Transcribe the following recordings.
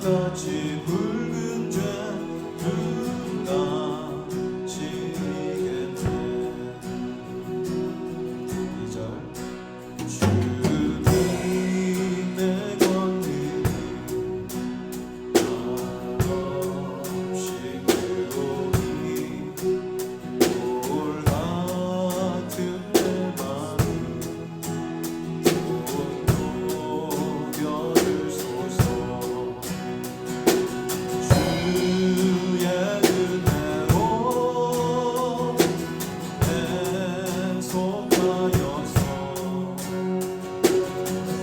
같이 붉은 죄 누가 지겠네. 2절 주님 내 권능이 한없이 괴로이 돌 같은 내 마음 녹여주소서. 주의 은혜로 애속하여서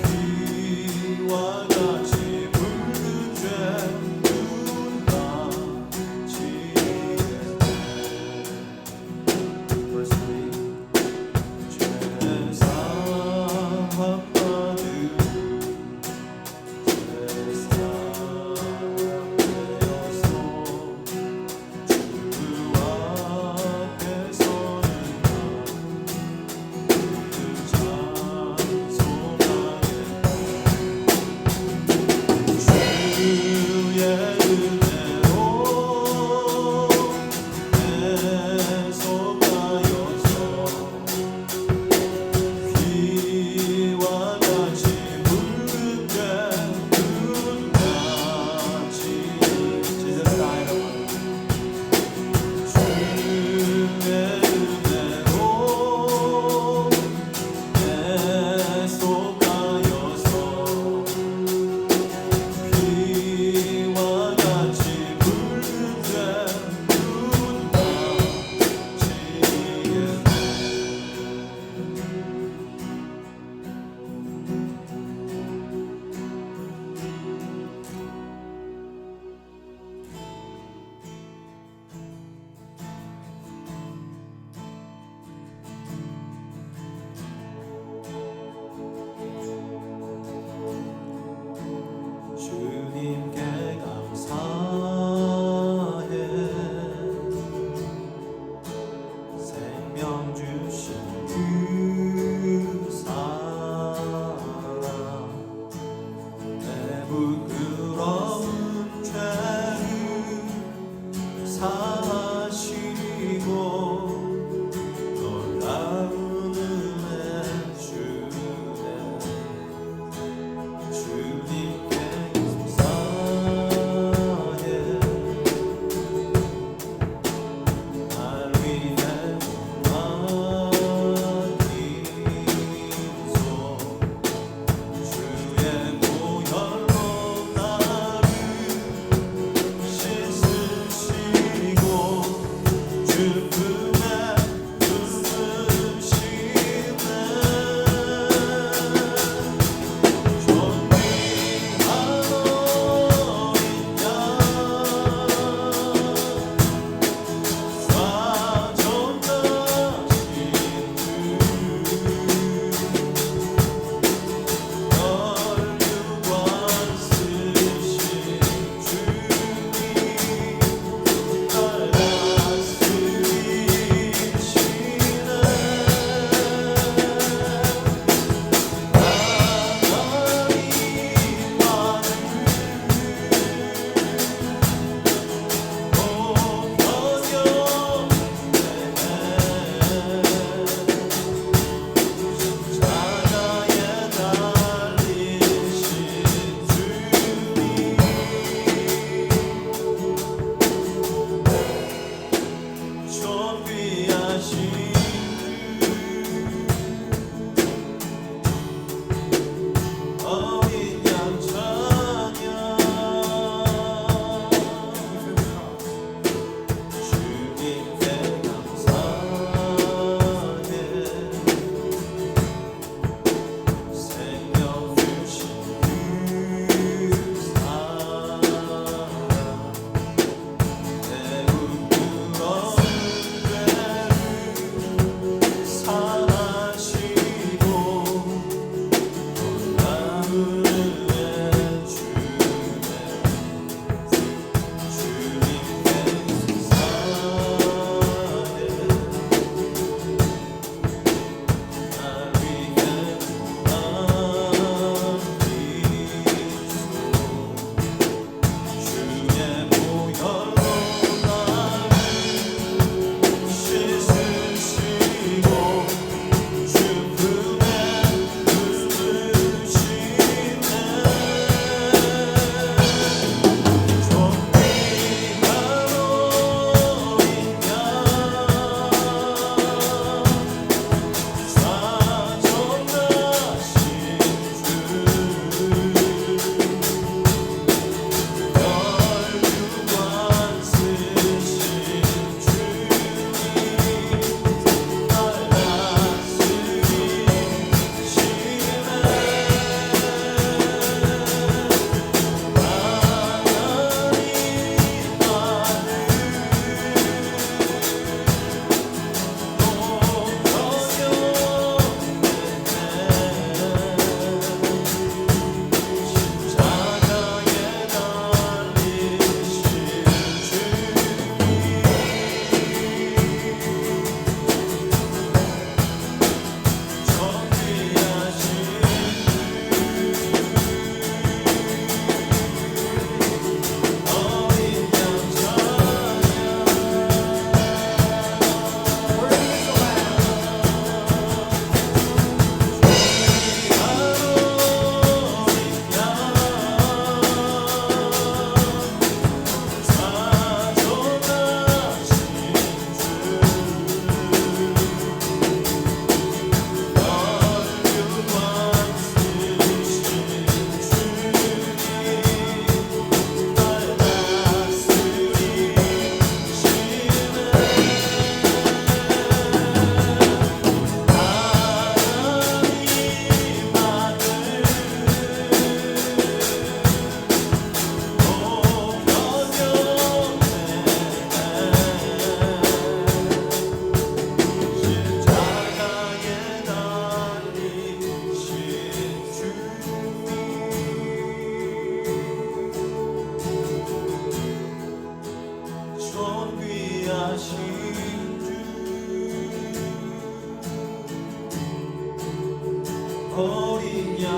비와 같이 붉은 죄 누가 지겠네. Verse 3 죄사함 받으리 죄사되어서 주 앞에 서는 주의 은혜로 애속하여서 비와 같이 붉은 죄 눈같이 찢어지나이다. 주의 은혜로 애속하여서 비와 같이 붉은 죄 주님께 감사해. 생명 주신 그 사랑 내 부끄러운 죄를 사하시고 놀라운 은혜 주네. 주님께 감사해. 날 위해 무한 기소 주의 보혈로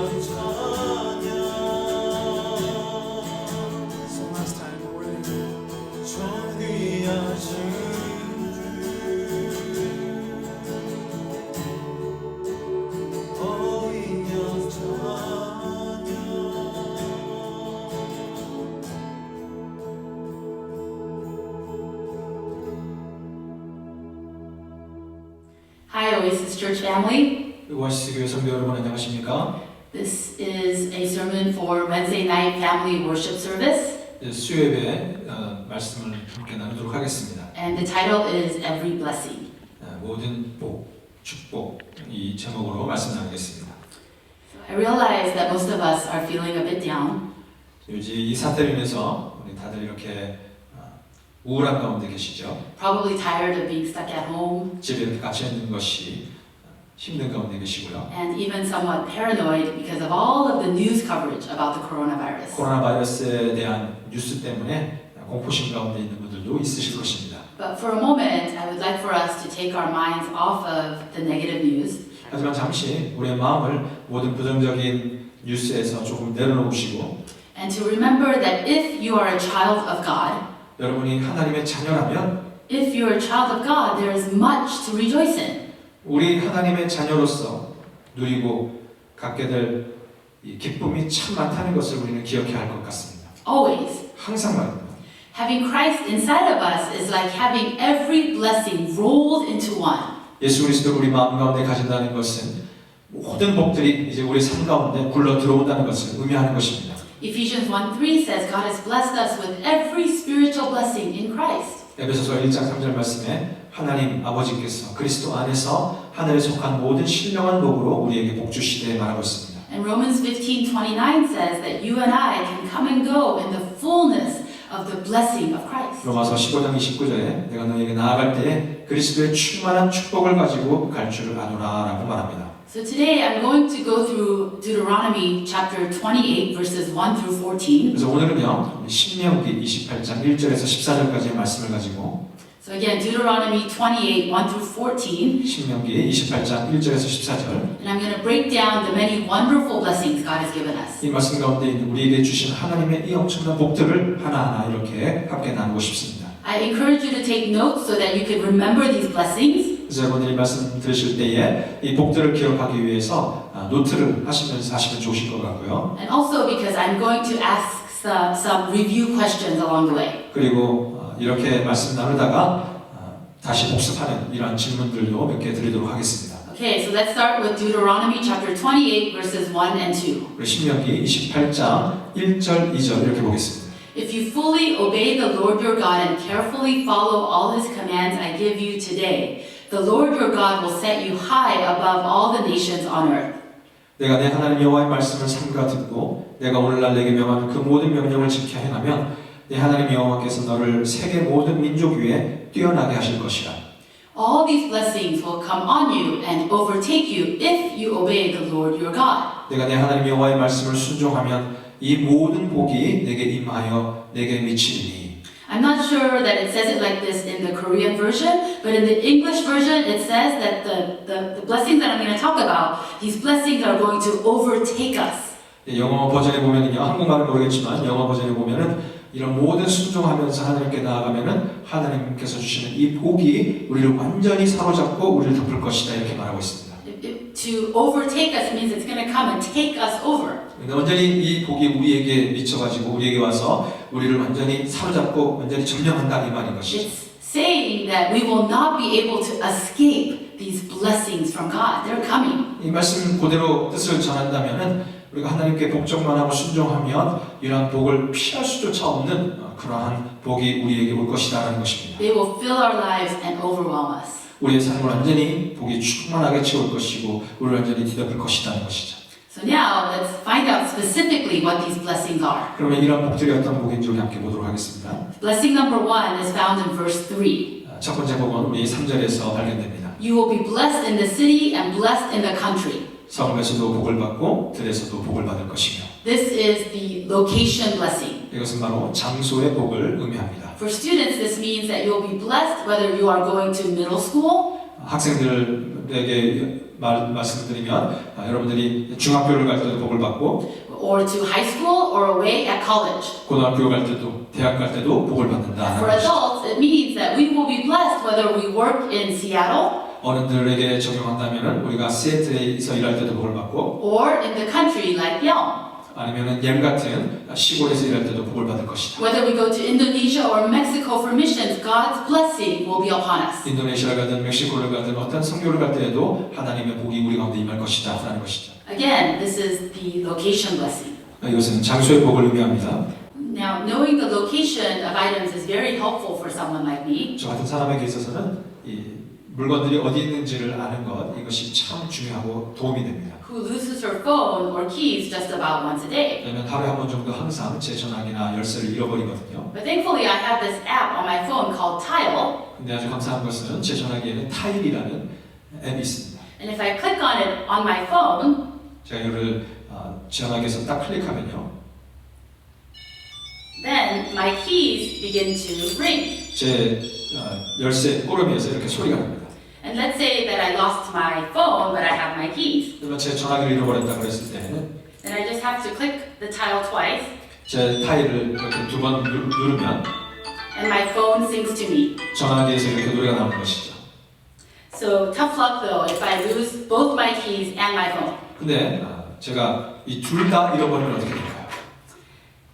찬양 So last time, Lord. 존귀하신 주 어린양 찬양 Hi, Oasis Church family. 오아시스 교회 성도 여러분 안녕하십니까? This is a sermon for Wednesday night family worship service, 수요예배 말씀을 함께 나누도록 하겠습니다. and the title is Every Blessing. 모든 복, 축복 이 제목으로 말씀 나누겠습니다. I realize that most of us are feeling a bit down, 요즘 이 사태로 인해서 우리 다들 이렇게 우울한 가운데 계시죠? probably tired of being stuck at home, 집에 이렇게 갇혀 있는 것이 힘든 가운데 계시고요. and even somewhat paranoid because of all of the news coverage about the coronavirus. 코로나 바이러스에 대한 뉴스 때문에 공포심 가운데 있는 분들도 있으실 것입니다. But for a moment, I would like for us to take our minds off of the negative news 하지만 잠시 우리의 마음을 모든 부정적인 뉴스에서 조금 내려놓으시고 and to remember that if you are a child of God, 여러분이 하나님의 자녀라면 if you are a child of God, there is much to rejoice in. 우리 하나님의 자녀로서 누리고 갖게 될 이 기쁨이 참 많다는 것을 우리는 기억해야 할 것 같습니다. Always. 항상 말입니다. Having Christ inside of us is like having every blessing rolled into one. 예수 그리스도를 우리 마음 가운데 가진다는 것은 모든 복들이 이제 우리 삶 가운데 굴러 들어온다는 것을 의미하는 것입니다. Ephesians 1:3 says God has blessed us with every spiritual blessing in Christ. 에베소서 1장 3절 말씀에 하나님 아버지께서 그리스도 안에서 하늘에 속한 모든 신령한 복으로 우리에게 복 주시되 말하고 있습니다. And Romans 15:29 says that you and I can come and go in the fullness of the blessing of Christ. 로마서 15장 29절에 내가 너에게 나아갈 때에 그리스도의 충만한 축복을 가지고 갈 줄을 아노라라고 말합니다. So today I'm going to go through Deuteronomy chapter 28 verses 1 through 14. 그래서 오늘은요 신명기 28장 1절에서 14절까지의 말씀을 가지고 So again, Deuteronomy 28 1 through 14. 신명기 28장 1절에서 14절 And I'm going to break down the many wonderful blessings God has given us. 이 말씀 가운데 있는 우리에게 주신 하나님의 이 엄청난 복들을 하나하나 이렇게 함께 나누고 싶습니다. I encourage you to take notes so that you can remember these blessings. 그래서 여러분들이 말씀 들으실 때에 이 복들을 기억하기 위해서 노트를 하시면서 하시면 좋으실 것 같고요. And also because I'm going to ask some review questions along the way. 그리고 이렇게 말씀 나누다가 다시 복습하는 이러한 질문들도 몇 개 드리도록 하겠습니다. Okay, so let's start with Deuteronomy chapter 28 verses 1 and 2. 우리 신명기 28장 1절 2절 이렇게 보겠습니다. If you fully obey the Lord your God and carefully follow all his commands I give you today, the Lord your God will set you high above all the nations on earth. 내가 내 하나님 여호와의 말씀을 삼가 듣고 내가 오늘날 내게 명한 그 모든 명령을 지켜 행하면 내 하나님 여호와께서 너를 세계 모든 민족 위에 뛰어나게 하실 것이라. All these blessings will come on you and overtake you if you obey the Lord your God. 내가 내 하나님 여호와의 말씀을 순종하면 이 모든 복이 내게 임하여 내게 미치리니. I'm not sure that it says it like this in the Korean version, but in the English version it says that the blessings that I'm going to talk about, these blessings are going to overtake us. 영어 버전에 보면은요, 한국말은 모르겠지만 영어 버전에 보면은 이런 모든 순종하면서 하나님께 나아가면은 하나님께서 주시는 이 복이 우리를 완전히 사로잡고 우리를 덮을 것이다 이렇게 말하고 있습니다. To overtake us means it's going to come and take us over. 완전히 이 복이 우리에게 미쳐가지고 우리에게 와서 우리를 완전히 사로잡고 완전히 점령한다 이 말인 것이죠. It's saying that we will not be able to escape these blessings from God. They're coming. 이 말씀 그대로 뜻을 전한다면은 우리가 하나님께 복종만 하고 순종하면 이러한 복을 피할 수조차 없는 그러한 복이 우리에게 올 것이다라는 것입니다. They will fill our lives and overwhelm us. 우리의 삶을 완전히 복이 충만하게 채울 것이고 우리를 완전히 뒤덮을 것이라는 것이죠. So now let's find out specifically what these blessings are. 그러면 이러한 복들이 어떤 복인지 우리 함께 보도록 하겠습니다. Blessing number 1 is found in verse 3. 첫 번째 복은 우리 3절에서 발견됩니다. You will be blessed in the city and blessed in the country. 성읍에서도 복을 받고 들에서도 복을 받을 것이며. This is the location blessing. 이것은 바로 장소의 복을 의미합니다. For students, this means that you will be blessed whether you are going to middle school, 학생들에게 말씀드리면 여러분들이 중학교를 갈 때도 복을 받고 or to high school or away at college. 고등학교 갈 때도 대학 갈 때도 복을 받는다. For adults, it means that we will be blessed whether we work in Seattle 어른들에게 적용한다면은 우리가 시애틀에서 일할 때도 복을 받고 or in the country like Yelm. 아니면은 옐 같은 시골에서 일할 때도 복을 받을 것이다. Whether we go to Indonesia or Mexico for missions, God's blessing will be upon us. 인도네시아를 가든 멕시코를 가든 어떤 선교를 갈 때에도 하나님의 복이 우리 가운데 임할 것이다 라는 것이죠. Again, this is the location blessing. 이것은 장소의 복을 의미합니다. Now, knowing the location of items is very helpful for someone like me. 저 같은 사람에게 있어서는 이 물건들이 어디 있는지를 아는 것 이것이 참 중요하고 도움이 됩니다. Who loses her phone or keys just about once a day. 왜냐면 하루에 한 번 정도 항상 제 전화기나 열쇠를 잃어버리거든요. But thankfully, I have this app on my phone called Tile. 근데 아주 감사한 것은 제 전화기에는 타일이라는 앱이 있습니다. And if I click on it on my phone, 제가 이거를 전화기에서 딱 클릭하면요. then my keys begin to ring. 제 열쇠 꼬르미에서 이렇게 소리가 납니다. And let's say that I lost my phone, but I have my keys. 그러면 제 전화기를 잃어버렸다고 했을 때는 Then I just have to click the tile twice, 제 타일을 이렇게 두 번 누르면 and my phone sings to me. 전화기에서 이렇게 노래가 나오는 것이죠. So tough luck though if I lose both my keys and my phone. 근데 제가 이 둘 다 잃어버리면 어떻게 될까요?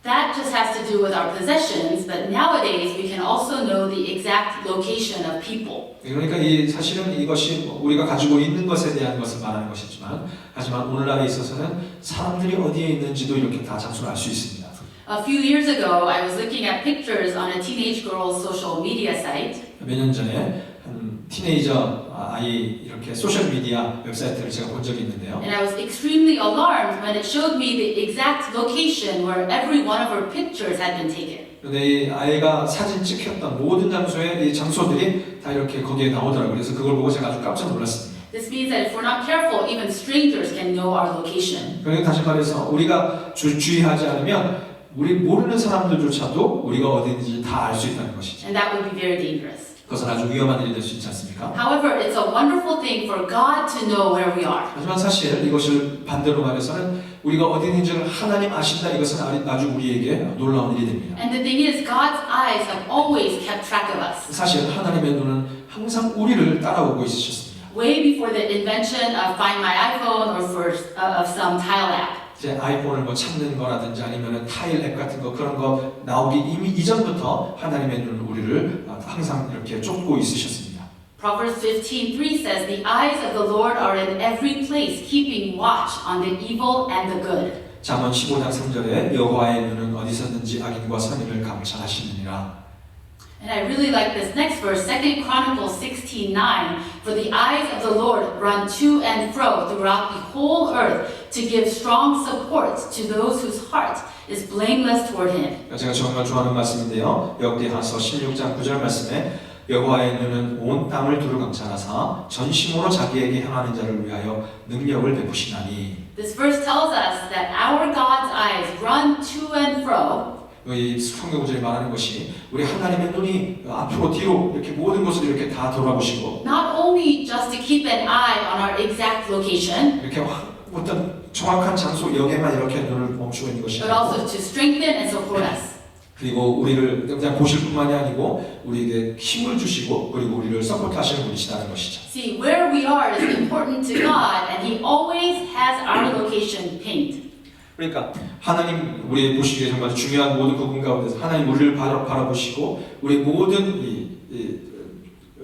That just has to do with our possessions, but nowadays we can also know the exact location of people. 그러니까 사실은 이것이 우리가 가지고 있는 것에 대한 것을 말하는 것이지만 하지만 오늘날에 있어서는 사람들이 어디에 있는지도 이렇게 다 장소를 알 수 있습니다. A few years ago, I was looking at pictures on a teenage girl's social media site. 몇 년 전에 한 티네이저 아이 이렇게 소셜 미디어 웹사이트를 제가 본 적이 있는데요. And I was extremely alarmed when it showed me the exact location where every one of her pictures had been taken. 근데 이 아이가 사진 찍혔던 모든 장소에 이 장소들이 다 이렇게 거기에 나오더라고요. 그래서 그걸 보고 제가 아주 깜짝 놀랐습니다. This means that if we're not careful, even strangers can know our location. 그러니까 다시 말해서 우리가 주의하지 않으면 우리 모르는 사람들조차도 우리가 어디인지 다 알 수 있다는 것이죠. And that would be very dangerous. 그것은 아주 위험한 일이 될 수 있지 않습니까? However, it's a wonderful thing for God to know where we are. 하지만 사실 이것을 반대로 말해서는 우리가 어디 있는지를 하나님 아신다 이것은 아주 우리에게 놀라운 일이 됩니다. And the thing is, God's eyes have always kept track of us. 사실 하나님의 눈은 항상 우리를 따라오고 있으셨습니다. Way before the invention of Find My iPhone or of some tile app. 제 아이폰을 뭐 찾는 거라든지 아니면 타일 앱 같은 거 그런 거 나오기 이미 이전부터 하나님의 눈은 우리를 항상 이렇게 쫓고 있으셨습니다. Proverbs 15:3 says, "The eyes of the Lord are in every place, keeping watch on the evil and the good." 잠언 15장 3절에 여호와의 눈은 어디서든지 악인과 선인을 감찰하시느니라. And I really like this next verse, 2 Chronicles 16:9. For the eyes of the Lord run to and fro throughout the whole earth to give strong support to those whose heart is blameless toward Him. 제가 정말 좋아하는 말씀인데요. 역대하서 16장 9절 말씀에 여호와의 눈은 온 땅을 두루 감찰하사 전심으로 자기에게 향하는 자를 위하여 능력을 베푸시나니. This verse tells us that our God's eyes run to and fro. 이 성경 구절이 말하는 것이 우리 하나님의 눈이 앞으로 뒤로 이렇게 모든 것을 이렇게 다 돌아보시고 Not only just to keep an eye on our exact location, 이렇게 어떤 정확한 장소 역에만 이렇게 눈을 멈추고 있는 것이 but 아니고 also to strengthen and support us. 그리고 우리를 그냥 보실 뿐만이 아니고 우리에게 힘을 주시고 그리고 우리를 서포트하시는 분이시다는 것이죠. See, where we are is important to God, and He always has our location pinned. 그러니까 하나님 우리 보시기에 정말 중요한 모든 부분 가운데서 하나님 우리를 바라보시고 우리 모든 이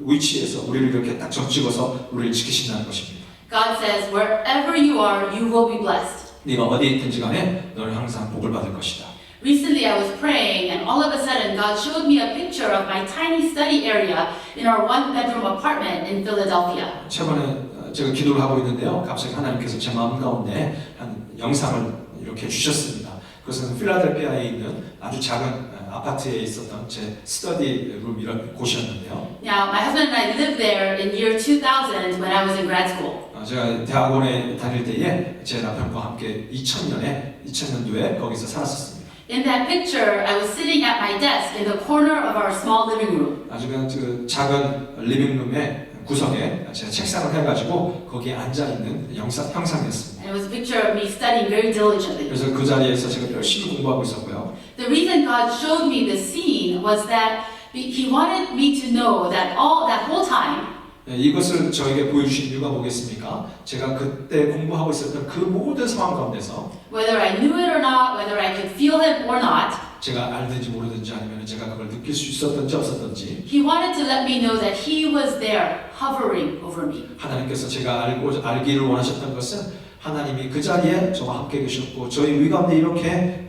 위치에서 우리를 이렇게 딱 적찍어서 우리를 지키신다는 것입니다. God says, wherever you are, you will be blessed. 네가 어디에 있든지 간에 너는 항상 복을 받을 것이다. Recently I was praying, and all of a sudden God showed me a picture of my tiny study area in our one-bedroom apartment in Philadelphia. 최근에 제가 기도를 하고 있는데요. 갑자기 하나님께서 제 마음 가운데 한 영상을 이렇게 주셨습니다. 그것은 필라델피아에 있는 아주 작은 아파트에 있었던 제 스터디 룸 이런 곳이었는데요. Now, my husband and I lived there in year 2000 when I was in grad school. 제가 대학원에 다닐 때에 제 남편과 함께 2000년도에 거기서 살았었습니다. In that picture, I was sitting at my desk in the corner of our small living room. 아주 그냥 그 작은 리빙룸의 구석에 제가 책상을 해가지고 거기에 앉아 있는 형상이었습니다. And it was a picture of me studying very diligently. 그래서 그 자리에서 제가 열심히 공부하고 있었고요. The reason God showed me this scene was that He wanted me to know that that whole time, 이것을 저에게 보여주신 이유가 뭐겠습니까? 제가 그때 공부하고 있었던 그 모든 상황 가운데서 whether I knew it or not, whether I could feel Him or not, 제가 알든지 모르든지 아니면 제가 그걸 느낄 수 있었던지 없었던지 He wanted to let me know that He was there hovering over me. 하나님께서 제가 알기를 원하셨던 것은 하나님이 그 자리에 저와 함께 계셨고 저희 위 가운데 이렇게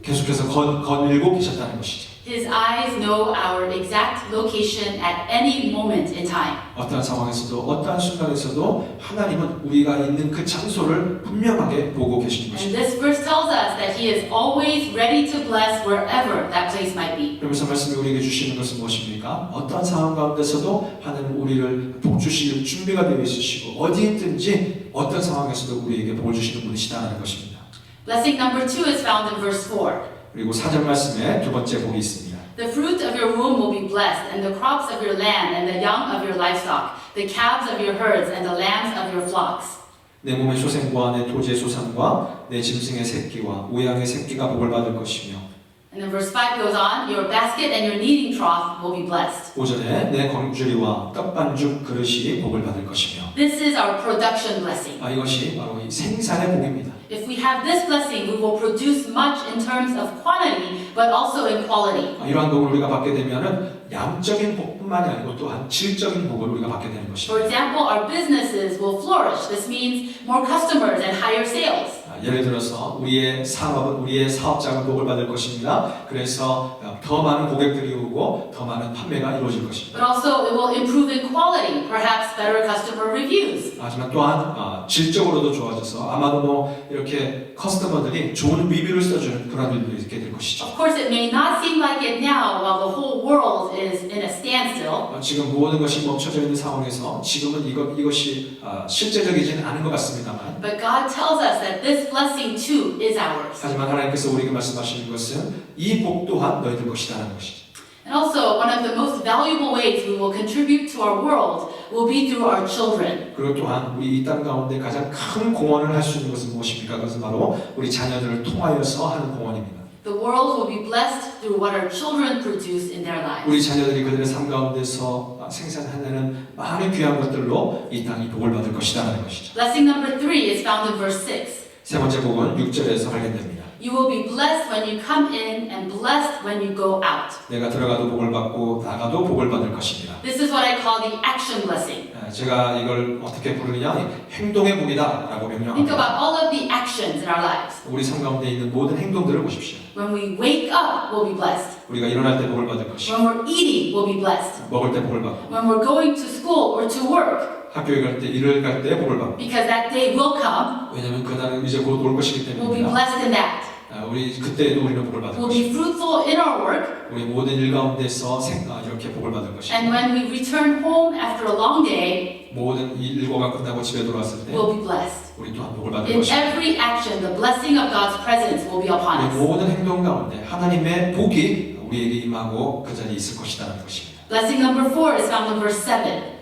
계속해서 거닐고 계셨다는 것이죠. His eyes know our exact location at any moment in time. 어떠한 상황에서도 어떠한 순간에서도 하나님은 우리가 있는 그 장소를 분명하게 보고 계시는 And 것입니다. this verse tells us that He is always ready to bless wherever that place might be. 그러면서 말씀이 우리에게 주시는 것은 무엇입니까? 어떠한 상황 가운데서도 하나님은 우리를 복 주실 준비가 되어 있으시고 어디에 있든지 어떤 상황에서도 우리에게 복을 주시는 분이시다는 것입니다. Blessing number 2 is found in verse 4. 그리고 4절 말씀에 두 번째 복이 있습니다. The fruit of your womb will be blessed, and the crops of your land, and the young of your livestock, the calves of your herds, and the lambs of your flocks. 내 몸의 소생과 내 토지의 소산과 내 짐승의 새끼와 우양의 새끼가 복을 받을 것이며 And then verse 5 goes on, your basket and your kneading trough will be blessed. 오전에 내 검주리와 떡반죽 그릇이 복을 받을 것이며 This is our production blessing. 이것이 바로 이 생산의 복입니다. If we have this blessing, we will produce much in terms of quantity, but also in quality. 이러한 복을 우리가 받게 되면은 양적인 복뿐만이 아니고 또한 질적인 복을 우리가 받게 되는 For 것입니다. example, our businesses will flourish. This means more customers and higher sales. 예를 들어서 우리의 산업은 우리의 사업자가 복을 받을 것입니다. 그래서 더 많은 고객들이 오고 더 많은 판매가 이루어질 것입니다. But also, it will improve in quality, perhaps better customer reviews. 하지만 또한 질적으로도 좋아져서 아마도 뭐 이렇게 커스터머들이 좋은 리뷰를 써주는 그런 일들이 있게 될 것이죠. Of course, it may not seem like it now while the whole world is in a standstill. 지금 모든 것이 멈춰져 있는 상황에서 지금은 이것이 실제적이지는 않은 것 같습니다만 But God tells us that this blessing too is ours. 하지만 하나님께서 우리에게 말씀하시는 것은 이 복 또한 너희들 것이다라는 것이죠. And also, one of the most valuable ways we will contribute to our world will be through our children. 그리고 또한 우리 이 땅 가운데 가장 큰 공헌을 할 수 있는 것은 무엇입니까? 그것은 바로 우리 자녀들을 통하여서 하는 공헌입니다. The world will be blessed through what our children produce in their lives. 우리 자녀들이 그들의 삶 가운데서 생산하는 많은 귀한 것들로 이 땅이 복을 받을 것이다라는 것이죠. Blessing number 3 is found in verse 6. 세 번째 복은 6절에서 발견됩니다. You will be blessed when you come in and blessed when you go out. 내가 들어가도 복을 받고 나가도 복을 받을 것입니다. This is what I call the action blessing. 제가 이걸 어떻게 부르느냐? 행동의 복이다라고 Think 명령합니다. about all of the actions in our lives. 우리 삶 가운데 있는 모든 행동들을 보십시오. When we wake up, we'll be blessed. 우리가 일어날 때 복을 받을 것이고 When we're eating, we'll be blessed. 먹을 때 복을 받고 When we're going to school or to work, 학교에 갈 때 일을 갈 때 복을 받고 because that day will come, 왜냐하면 그날은 이제 곧 올 것이기 we'll be 때문입니다. blessed in that. 우리 그때에도 우리는 복을 받을 We'll 것이고 be fruitful in our work, 우리 모든 일 가운데서 이렇게 복을 받을 것이고 and when we return home after a long day, 모든 일과가 끝나고 집에 돌아왔을 때 we'll be blessed. 우리 또한 복을 받을 In 것이고 every action, the blessing of God's presence will be upon 우리 us. 모든 행동 가운데 하나님의 복이 우리에게 임하고 그 자리에 있을 것이라는 것입니다. Blessing number 4 is found in verse 7.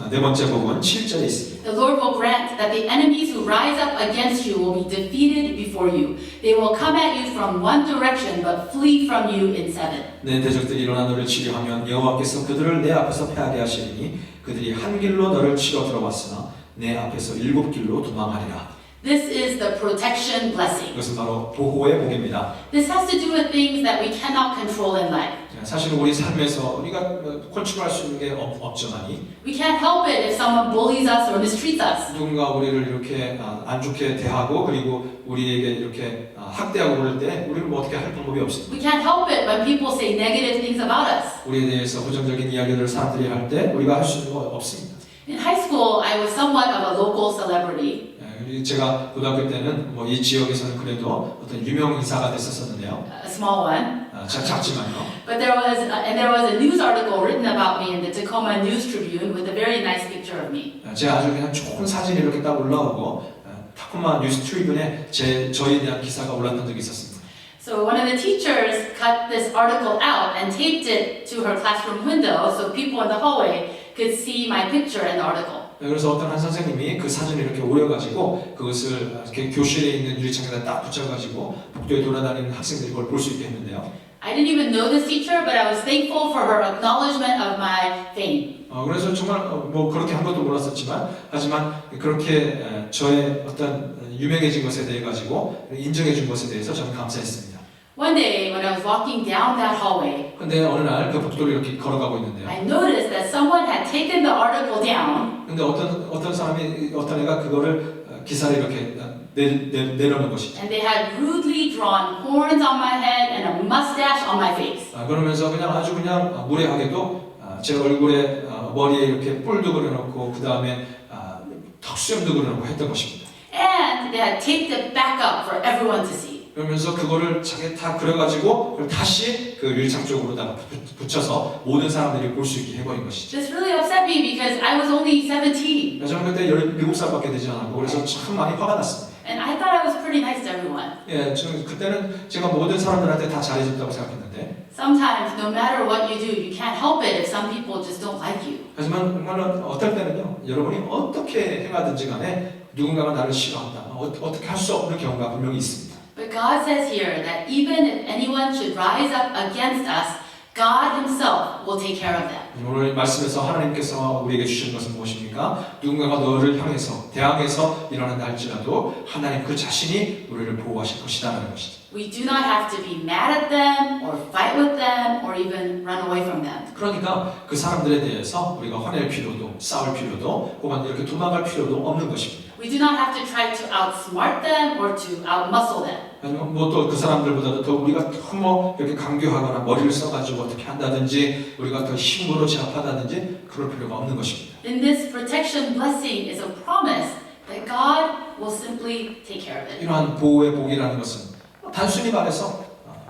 네 번째 복은 7절에 있습니다. The Lord will grant that the enemies who rise up against you will be defeated before you. They will come at you from one direction, but flee from you in seven. 내 대적들이 일어나 너를 치려하면 여호와께서 그들을 내 앞에서 패하게 하시리니 그들이 한 길로 너를 치러 들어왔으나 내 앞에서 7길로 도망하리라. This is the protection blessing. 이것은 바로 보호의 복입니다. This has to do with things that we cannot control in life. 사실은 우리 삶에서 우리가 컨트롤할 수 있는 게 없지만이 We can't help it if someone bullies us or mistreats us. 누군가 우리를 이렇게 안 좋게 대하고 그리고 우리에게 이렇게 학대하고 그럴 때 우리는 뭐 어떻게 할 방법이 없습니다. We can't help it when people say negative things about us. 우리에 대해서 부정적인 이야기를 사람들이 할 때 우리가 할 수 있는 거 없습니다. In high school, I was somewhat of a local celebrity. 제가 고등학교 때는 뭐 이 지역에서는 그래도 어떤 유명 인사가 됐었었는데요. A small one. 작지만요. But there was a news article written about me in the Tacoma News Tribune with a very nice picture of me. 제가 아주 그냥 좋은 사진이 이렇게 딱 올라오고 타코마 뉴스 트리뷴에 저에 대한 기사가 올랐던 적이 있었습니다. So one of the teachers cut this article out and taped it to her classroom window so people in the hallway could see my picture in the article. 그래서 어떤 한 선생님이 그 사진을 이렇게 오려가지고 그것을 이렇게 교실에 있는 유리창에다 딱 붙여가지고 복도에 돌아다니는 학생들이 그걸 볼 수 있게 했는데요. I didn't even know this teacher, but I was thankful for her acknowledgement of my fame. 그래서 정말 뭐 그렇게 한 것도 몰랐었지만 하지만 그렇게 저의 어떤 유명해진 것에 대해 가지고 인정해 준 것에 대해서 저는 감사했습니다. One day, when I was walking down that hallway, 근데 어느 날 그 복도를 이렇게 걸어가고 있는데요. I noticed that someone had taken the article down 근데 어떤 사람이 어떤 애가 그거를 기사를 이렇게 내려놓은 것이죠. and they had rudely drawn horns on my head and a mustache on my face. 그러면서 그냥 아주 그냥 무례하게도 제 얼굴에 머리에 이렇게 뿔도 그려놓고 그 다음에 턱수염도 그려놓고 했던 것입니다. And they had taped it back up for everyone to see. 그러면서 그거를 자기 다 그려가지고 그걸 다시 그 유리창 쪽으로다가 붙여서 모든 사람들이 볼 수 있게 해버린 것이죠. This really upset me because I was only 17. 저는 그때 17살밖에 되지 않았고 그래서 참 많이 화가 났습니다. And I thought I was pretty nice to everyone. 예, 저는 그때는 제가 모든 사람들한테 다 잘해줬다고 생각했는데 Sometimes, no matter what you do, you can't help it if some people just don't like you. 하지만 정말로 어떨 때는요 여러분이 어떻게 행하든지 간에 누군가가 나를 싫어한다 어떻게 할 수 없는 경우가 분명히 있습니다. But God says here that even if anyone should rise up against us, God Himself will take care of them. 오늘 말씀에서 하나님께서 우리에게 주신 것은 무엇입니까? 누군가가 너를 향해서 대항해서 일어난다 할지라도 하나님 그 자신이 우리를 보호하실 것이다라는 것이죠. We do not have to be mad at them or fight with them or even run away from them. 그러니까 그 사람들에 대해서 우리가 화낼 필요도 싸울 필요도 혹은 이렇게 도망갈 필요도 없는 것입니다. We do not have to try to outsmart them or to outmuscle them. 아니면 뭐 또 그 사람들보다도 더 우리가 더 이렇게 강교하거나 머리를 써가지고 어떻게 한다든지 우리가 더 힘으로 제압하다든지 그럴 필요가 없는 것입니다. In this protection blessing is a promise that God will simply take care of it. 이러한 보호의 복이라는 것은 단순히 말해서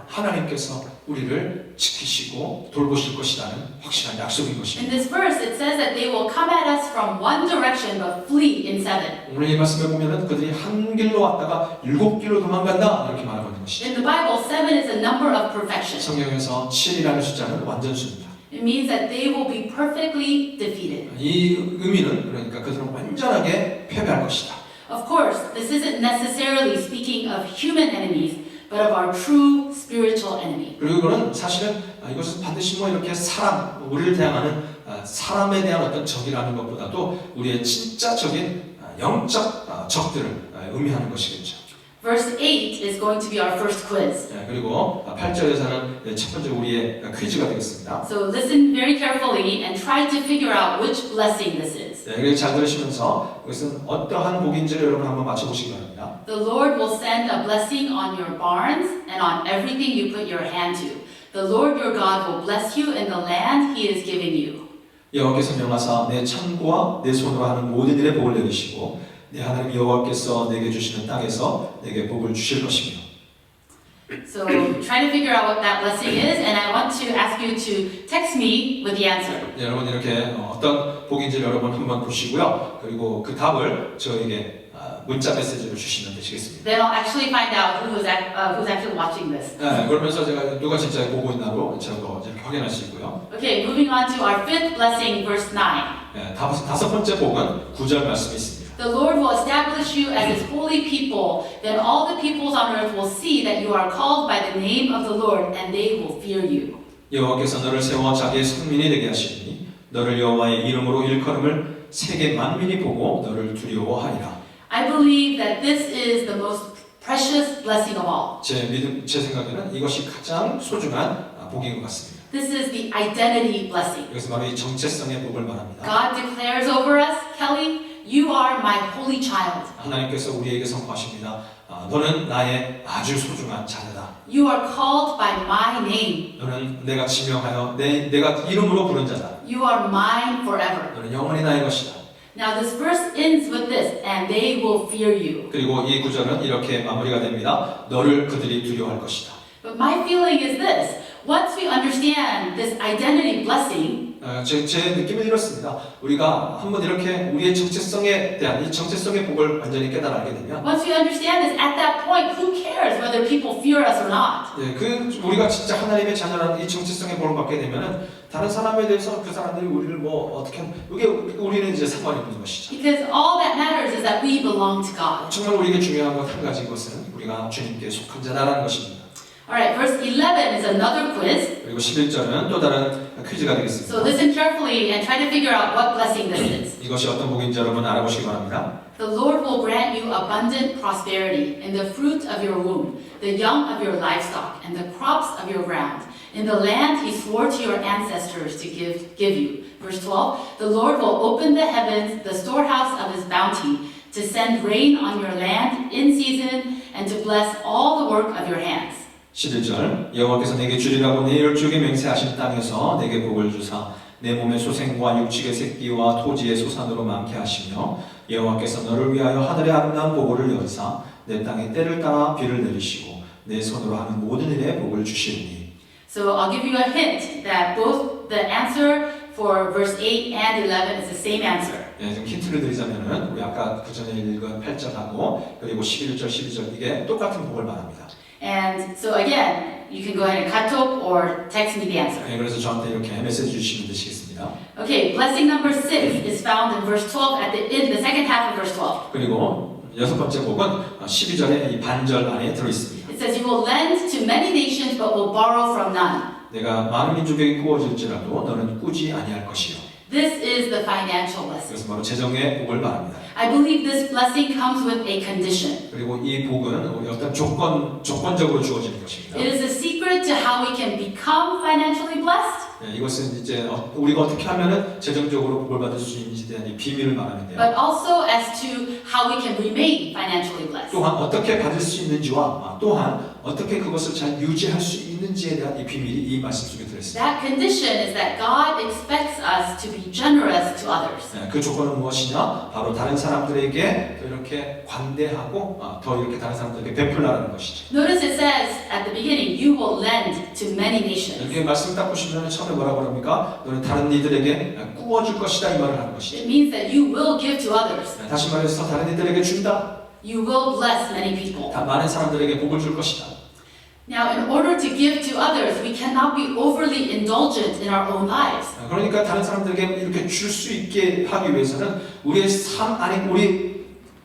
하나님께서 우리를 지키시고 돌보실 것이라는 확실한 약속인 In 것입니다. this verse, it says that they will come at us from one direction but flee in seven. 오늘 이 말씀에 보면은 그들이 한 길로 왔다가 7길로 도망간다 이렇게 말하고 있는 것이죠. In the Bible, seven is a number of perfection. 성경에서 7이라는 숫자는 완전수입니다. It means that they will be perfectly defeated. 이 의미는 그러니까 그들은 완전하게 패배할 것이다. Of course, this isn't necessarily speaking of human enemies, but of our true spiritual enemy. 그리고 이거는 사실은 이것은 반드시 뭐 이렇게 우리를 대항하는 사람에 대한 어떤 적이라는 것보다도 우리의 진짜적인 영적 적들을 의미하는 것이겠죠. Verse 8 is going to be our first quiz. 그리고 8절에서는 첫 번째 우리의 퀴즈가 되겠습니다. So listen very carefully and try to figure out which blessing this is. 잘 들으시면서 이것은 어떠한 복인지를 여러분 한번 맞춰보시기 바랍니다. The Lord will send a blessing on your barns and on everything you put your hand to. The Lord your God will bless you in the land He is giving you. 여호와께서 명하사 내 창고와 내 손으로 하는 모든 일에 복을 내리시고 내 하나님 여호와께서 내게 주시는 땅에서 내게 복을 주실 것이며. So try to figure out what that blessing is, and I want to ask you to text me with the answer. 여러분 이렇게 어떤 복인지를 여러분 한번 보시고요. 그리고 그 답을 저에게 문자 메시지로 주시면 되시겠습니다. Then I'll actually find out who's actually watching this. 그러면서 제가 누가 진짜 보고 있나로 제가 이렇게 확인할 수 있고요. Okay, moving on to our fifth blessing, verse 9. 다섯 번째 복은 9절 말씀이 있습니다. The Lord will establish you as His holy people. Then all the peoples on earth will see that you are called by the name of the Lord, and they will fear you. 여호와께서 너를 세워 자기의 성민이 되게 하시니 너를 여호와의 이름으로 일컬음을 세계 만민이 보고 너를 두려워하리라. I believe that this is the most precious blessing of all. 제 생각에는 이것이 가장 소중한 복인 것 같습니다. This is the identity blessing. 이것은 바로 이 정체성의 복을 말합니다. God declares over us, Kelly, you are my holy child. 하나님께서 우리에게 선포하십니다. 너는 나의 아주 소중한 자녀다. You are called by my name. 너는 내가 지명하여 내가 이름으로 부른 자다. You are mine forever. 너는 영원히 나의 것이다. Now this verse ends with this, and they will fear you. 그리고 이 구절은 이렇게 마무리가 됩니다. 너를 그들이 두려워할 것이다. But my feeling is this: once we understand this identity blessing, 제 느낌은 이렇습니다. 우리가 한번 이렇게 우리의 정체성에 대한 이 정체성의 복을 완전히 깨달아 알게 되면 Once we understand this, at that point, who cares whether people fear us or not? 우리가 진짜 하나님의 자녀라는 이 정체성의 복을 받게 되면은 다른 사람에 대해서 그 사람들이 우리를 뭐 어떻게 이게 우리는 이제 상관이 없는 것이죠. Because all that matters is that we belong to God. 정말 우리에게 중요한 것 한 가지 것은 우리가 주님께 속한 자라는 것입니다. Alright, verse 11 is another quiz. 그리고 11절은 또 다른 퀴즈가 So 되겠습니다. listen carefully and try to figure out what blessing this is. 이것이 어떤 복인지 여러분 알아보시기 바랍니다. The Lord will grant you abundant prosperity in the fruit of your womb, the young of your livestock, and the crops of your ground, in the land he swore to your ancestors to give you. Verse 12, the Lord will open the heavens, the storehouse of his bounty, to send rain on your land in season, and to bless all the work of your hands. 11절 여호와께서 내게 주리라고 내 열조에게 맹세하신 땅에서 내게 복을 주사 내 몸의 소생과 육축의 새끼와 토지의 소산으로 많게 하시며 여호와께서 너를 위하여 하늘의 아름다운 보고를 여사 내 땅에 때를 따라 비를 내리시고 내 손으로 하는 모든 일에 복을 주시리니. So I'll give you a hint that both the answer for verse 8 and 11 is the same answer. 좀 힌트를 드리자면은 우리 아까 그 전에 읽은 8절하고 그리고 11절, 12절 이게 똑같은 복을 말합니다. And so again, you can go ahead and 카톡 or text me the answer. 그래서 저한테 이렇게 메시지 주시면 되시겠습니다. Okay, blessing number 6 is found in verse 12 in the second half of verse 12. 그리고 여섯 번째 복은 12절의 이 반절 안에 들어 있습니다. It says, you will lend to many nations but will borrow from none. 내가 많은 민족에게 구워질지라도 너는 꾸지 아니할 것이요. This is the financial blessing. 그래서 바로 재정의 복을 말합니다. I believe this blessing comes with a condition. 그리고 이 복은 어떤 조건적으로 주어지는 것입니다. It is a secret to how we can become financially blessed, 이것은 이제 우리가 어떻게 하면은 재정적으로 복을 받을 수 있는지에 대한 이 비밀을 말하는데요. but also as to how we can remain financially blessed. 또한 어떻게 받을 수 있는지와 또한 어떻게 그것을 잘 유지할 수 있는지에 대한 이 비밀이 이 말씀 속에 들어있습니다. That condition is that God expects us to be generous to others. 그 조건은 무엇이냐? 바로 다른 사람들에게 더 이렇게 관대하고 더 이렇게 다른 사람들에게 베풀라는 것이죠. Notice it says at the beginning, you will lend to many nations. 이렇게 말씀 딱 보시면 처음에 뭐라고 합니까? 너는 다른 이들에게 꾸어줄 것이다 이 말을 하는 것이죠. It means that you will give to others. 다시 말해서 다른 이들에게 준다. You will bless many people. 다 많은 사람들에게 복을 줄 것이다. Now, in order to give to others, we cannot be overly indulgent in our own lives. 그러니까 다른 사람들에게 이렇게 줄 수 있게 하기 위해서는 우리의 삶 안에 우리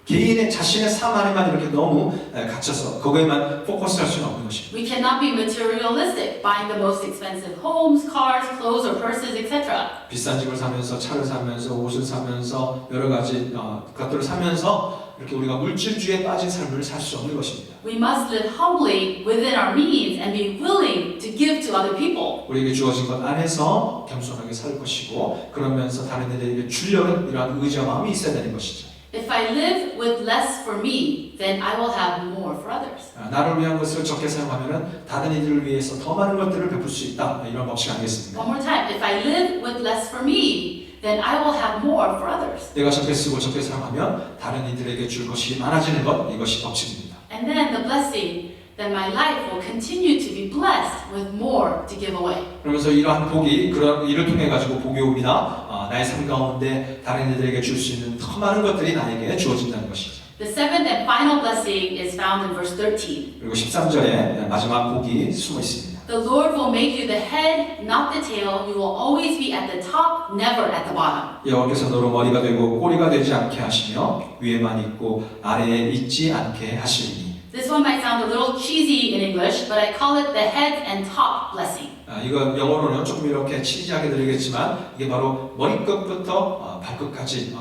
개인의 자신의 삶 안에만 이렇게 너무 갇혀서 거기에만 포커스할 수는 없는 것입니다. We cannot be materialistic, buying the most expensive homes, cars, clothes, or purses, etc. 비싼 집을 사면서 차를 사면서 옷을 사면서 여러 가지 것들을 사면서 이렇게 우리가 물질주의에 빠진 삶을 살 수 없는 것입니다. We must live humbly within our means and be willing to give to other people. 우리에게 주어진 것 안에서 겸손하게 살 것이고 그러면서 다른 이들에게 주려는 이러한 의지와 마음이 있어야 되는 것이죠. If I live with less for me, then I will have more for others. 나를 위한 것을 적게 사용하면 다른 이들을 위해서 더 많은 것들을 베풀 수 있다. 이런 법칙 아니겠습니까? One more time. If I live with less for me, then I will have more for others. 내가 적게 쓰고 적게 사용하면 다른 이들에게 줄 것이 많아지는 것 이것이 법칙입니다. And then the blessing, then my life will continue to be blessed with more to give away. 그러면서 이러한 복이 그런 일을 통해 가지고 복이 옵니다. 나의 삶 가운데 다른 이들에게 줄 수 있는 더 많은 것들이 나에게 주어진다는 것이죠. The seventh and final blessing is found in verse 13. 그리고 13절에 마지막 복이 숨어 있습니다. The Lord will make you the head, not the tail. You will always be at the top, never at the bottom. 여호와께서 너로 머리가 되고 꼬리가 되지 않게 하시며 위에만 있고 아래에 있지 않게 하시리니. This one might sound a little cheesy in English, but I call it the head and top blessing. 이거 영어로는 조금 이렇게 치지하게 들리겠지만 이게 바로 머리끝부터 발끝까지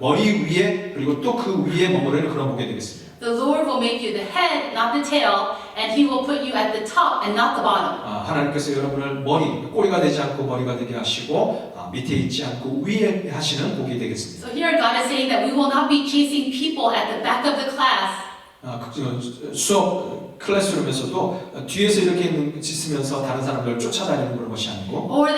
머리 위에 그리고 또 그 위에 머무르는 그런 복이 되겠습니다. The Lord will make you the head, not the tail, and He will put you at the top and not the bottom. 하나님께서 여러분을 꼬리가 되지 않고 머리가 되게 하시고 밑에 있지 않고 위에 하시는 복이 되겠습니다. So here God is saying that we will not be chasing people at the back of the class. 수업 클래스룸에서도 뒤에서 이렇게 있으면서 다른 사람들을 쫓아다니는 그런 것이 아니고 nor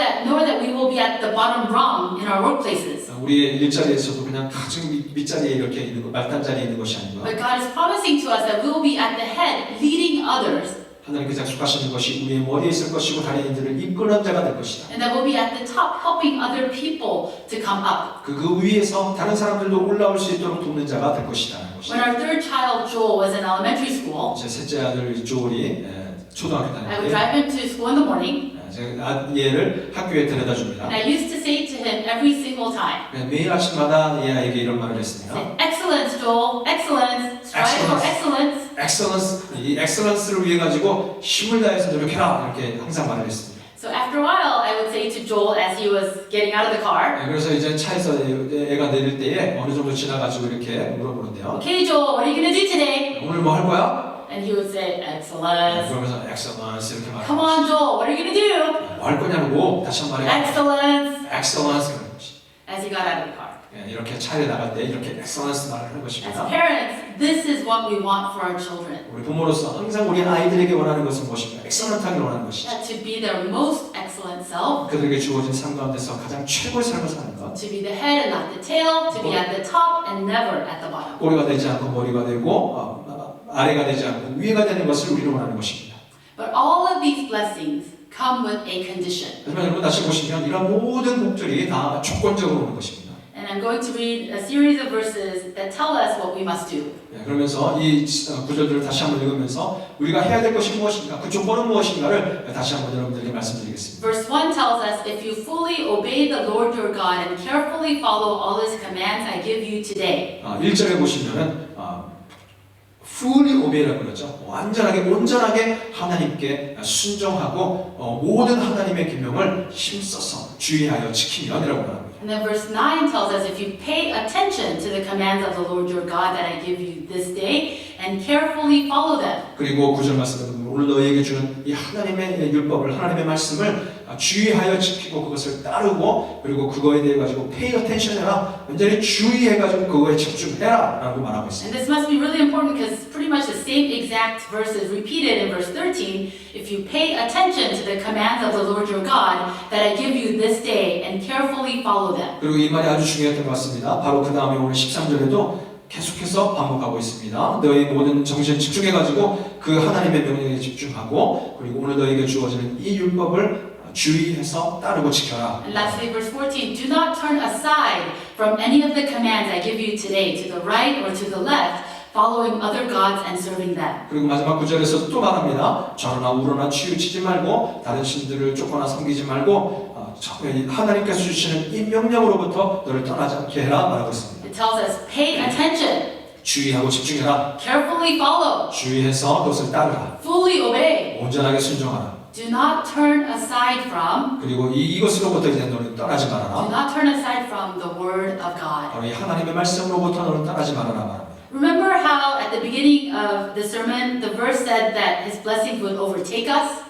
that we will be at the bottom rung in our workplaces. 우리의 일자리에서도 그냥 가장 밑자리에 이렇게 있는 거 말단 자리에 있는 것이 아니고 But God is promising to us that we will be at the head, leading others 하나님께서 약속하시는 것이 우리의 머리에 있을 것이고 다른 이들을 이끄는 자가 될 것이다. And that we'll be at the top helping other people to come up. 그 위에서 다른 사람들도 올라올 수 있도록 돕는 자가 될 것이다. When our third child, Joel, was in elementary school, 제 셋째 아들 조울이 초등학교 I would 다닐 때 drive him to school in the morning, 제가 얘를 학교에 데려다 줍니다. and I used to say to him every single time, 매일 아침마다 얘 아이에게 이런 말을 했습니다. say, excellence, Joel, excellence, strive for excellence. 엑셀런스, 이 엑셀런스를 위해 가지고 힘을 다해서 노력해라 이렇게 항상 말을 했습니다. So after a while, I would say to Joel as he was getting out of the car, 그래서 이제 차에서 애가 내릴 때에 어느 정도 지나가지고 이렇게 물어보는데요. okay, Joel, what are you going to do today? 오늘 뭐 할 거야? And he would say, excellence. 그러면서 엑셀런스 이렇게 Come 말하고 on, Joel, what are you going to do? 뭐 할 거냐고 다시 한 번 말해요. Excellence. 엑셀런스 그런 것이. As he got out of the car. 이렇게 차에 나갈 때 이렇게 엑셀런스 말을 하는 As 것입니다. parents, this is what we want for our children. 우리 부모로서 항상 우리 아이들에게 원하는 것은 무엇인가? 엑셀런트하게 원하는 것이죠. That to be their most excellent self, 그들에게 주어진 삶 가운데서 가장 최고의 삶을 사는 것. to be the head and not the tail, to be at the top and never at the bottom. 꼬리가 되지 않고 머리가 되고 아래가 되지 않고 위가 되는 것을 우리는 원하는 것입니다. But all of these blessings come with a condition. 하지만 여러분 다시 보시면 이런 모든 복들이 다 조건적으로 오는 것입니다. And I'm going to read a series of verses that tell us what we must do. 그러면서 이 구절들을 다시 한번 읽으면서 우리가 해야 될 것이 무엇인가, 그 조건은 무엇인가를 다시 한번 여러분들에게 말씀드리겠습니다. Verse 1 tells us, if you fully obey the Lord your God and carefully follow all his commands I give you today. 1절에 보시면은 fully obey라고 그러죠. 완전하게 온전하게 하나님께 순종하고 모든 하나님의 계명을 힘써서 주의하여 지키면이라고 말합니다. And then verse 9 tells us, if you pay attention to the commands of the Lord your God that I give you this day and carefully follow them. 그리고 9절 말씀은 오늘 너희에게 주는 이 하나님의 율법을, 하나님의 말씀을 주의하여 지키고 그것을 따르고 그리고 그거에 대해 가지고 pay attention 해라. 완전히 주의해 가지고 그거에 집중해라 라고 말하고 있습니다. And this must be really important because pretty much the same exact verse is repeated in verse 13. If you pay attention to the commands of the Lord your God that I give you this day and carefully follow them. 그리고 이 말이 아주 중요했던 것 같습니다. 바로 그 다음에 오늘 13절에도 계속해서 반복하고 있습니다. 너희 모든 정신을 집중해가지고 그 하나님의 명령에 집중하고 그리고 오늘 너희에게 주어지는 이 율법을 주의해서 따르고 지켜라. And lastly, verse 14, do not turn aside from any of the commands I give you today to the right or to the left, following other gods and serving them. 그리고 마지막 9절에서 또 말합니다. 좌로나 우로나 치우치지 말고 다른 신들을 쫓거나 섬기지 말고 하나님께서 주시는 이 명령으로부터 너를 떠나지 않게 해라 말하고 있습니다. It tells us, pay attention, 주의하고 집중해라. carefully follow, 주의해서 그것을 따르라. fully obey. 온전하게 순종하라. Do not turn aside from, 그리고 이것으로부터 이제 너는 떠나지 do 말아라. not turn aside from the word of God. 바로 이 하나님의 말씀으로부터 너는 떠나지 말아라 말합니다. Remember how at the beginning of the sermon, the verse said that his blessings would overtake us?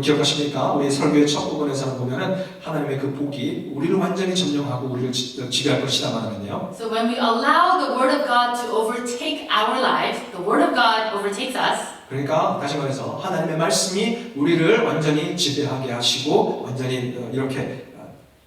기억하십니까? 우리 설교의 첫 부분에서는 보면은 하나님의 그 복이 우리를 완전히 점령하고 우리를 지배할 것이다 말하면요. So when we allow the word of God to overtake our lives, the word of God overtakes us. 그러니까 다시 말해서 하나님의 말씀이 우리를 완전히 지배하게 하시고 완전히 이렇게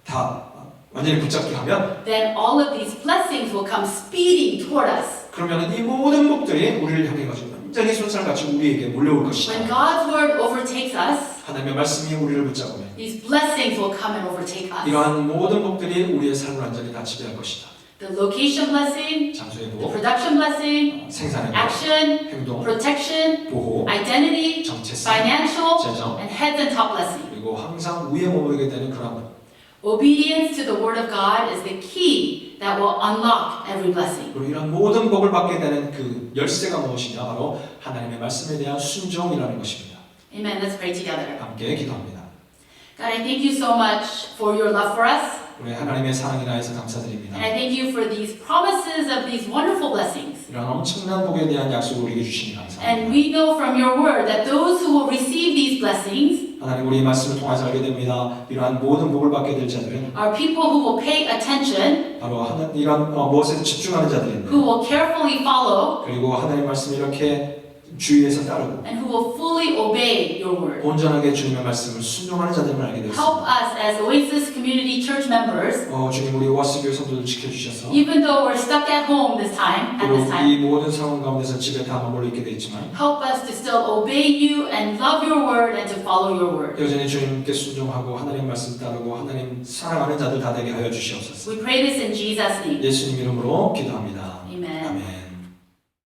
다 완전히 붙잡게 하면 Then all of these blessings will come speeding toward us. 그러면 이 모든 복들이 우리를 향해 가지고 완전히 손살같이 우리에게 몰려올 When 것이다. God's word overtakes us, 하나님의 말씀이 우리를 붙잡으면 these blessings will come and overtake us. 이러한 모든 복들이 우리의 삶을 완전히 다 지배할 것이다. The location blessing, 장소의 the 복, production blessing, 생산의 복, action, 행동, protection, 보호, identity, 정체성, financial, 재정, and heads and top blessing. 그리고 항상 위에 머무르게 되는 그런 Obedience to the word of God is the key that will unlock every blessing. 그리고 이런 모든 복을 받게 되는 그 열쇠가 무엇이냐 바로 하나님의 말씀에 대한 순종이라는 것입니다. Amen. Let's pray together. 함께 기도합니다. God, I thank you so much for your love for us. 우리 하나님의 사랑이나 해서 감사드립니다. And I thank you for these promises of these wonderful blessings. 이런 엄청난 복에 대한 약속을 우리에게 주시니 And 감사합니다. we know from your word that those who will receive these blessings 하나님 우리 말씀을 통해서 알게 됩니다. 이러한 모든 복을 받게 될 자들은 are people who will pay attention, 바로 이런 무엇에 집중하는 자들인데 who will carefully follow, 그리고 하나님 말씀을 이렇게 주의해서 따르고 and who will fully obey your word. 온전하게 주님의 말씀을 순종하는 자들을 알게 Help 되었습니다. us as Oasis Community Church members, 주님 우리 오아시교회 성도들 지켜주셔서 even though we're stuck at home at this 그리고 time, 이 모든 상황 가운데서 집에 다 머물러 있게 되었지만 help us to still obey you and love your word and to follow your word. 여전히 주님께 순종하고 하나님 말씀 따르고 하나님 사랑하는 자들 다 되게 하여 주시옵소서. We pray this in Jesus' name. 예수님 이름으로 기도합니다.